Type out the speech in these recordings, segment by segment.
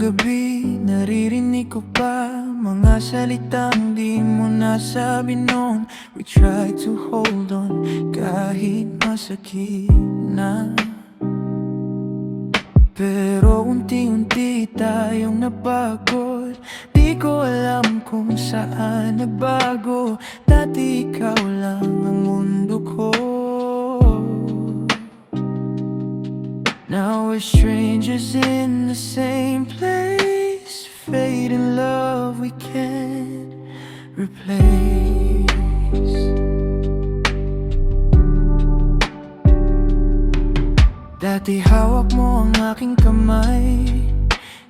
gabi, naririnig ko pa mga salitang di mo nasabi noon. We try to hold on kahit masakit na, pero unti-unti tayong napagod. Di ko alam kung saan nagbago. Dati ikaw lang ang mundo ko, now we're strangers in the same place. Fate and love we can't replace. Dati hawak mo ang aking kamay,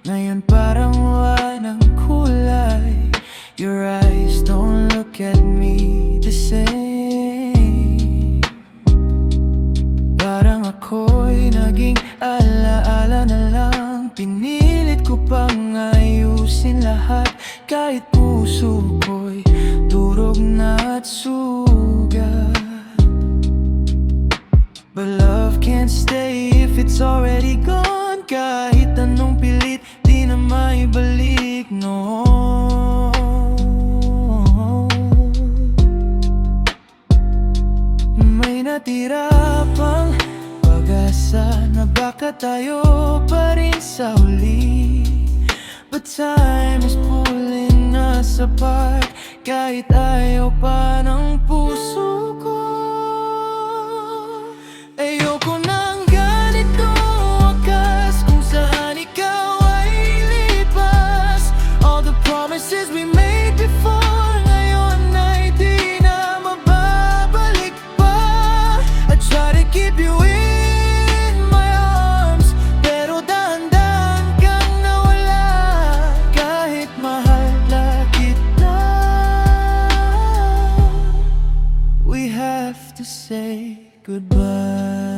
ngayon parang wala ng kulay. Your eyes don't look at me the same. Parang ako'y naging alaala na lang. Pinilit ko pang ayusin lahat, kahit puso ko'y durog na at sugat. But love can't stay if it's already gone. Kahit anong pilit, di na maibalik, no. May natira pang pag-asa na baka tayo pa rin sa huli. But time is pulling us apart, kahit ayaw pa ng puso ko. Ayoko ng ganito wakas, kung saan ikaw ay lipas. All the promises we made before, ngayon ay di na mababalik pa. I try to keep you in my arms, pero dahan-dahan kang nawala. Kahit mahal na kita, we have to say goodbye.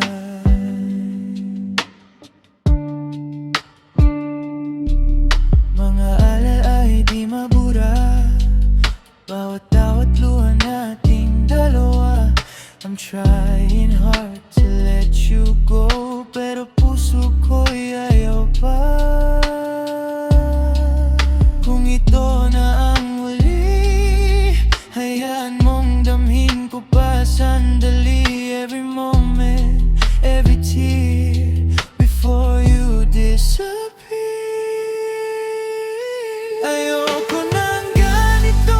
Mga alaala di mabura, bawat tawat luha nating dalawa. I'm trying hard to let you go, pero puso ko'y ayaw pa. Kung ito na ang huli, hayaan mong damhin ko pa sandali. Every moment, every tear, before you disappear. Ayoko ng ganito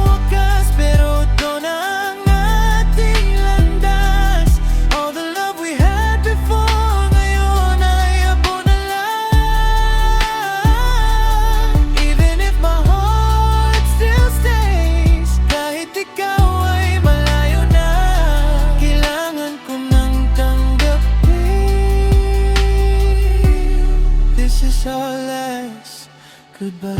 wakas, pero ito na ang ating landas. All the love we had before, ngayon ay abo na lang. Even if my heart still stays, kahit ikaw ay malayo na, kailangan ko nang tanggapin. This is our last goodbye.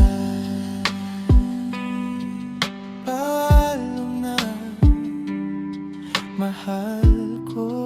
Paalam na, mahal ko.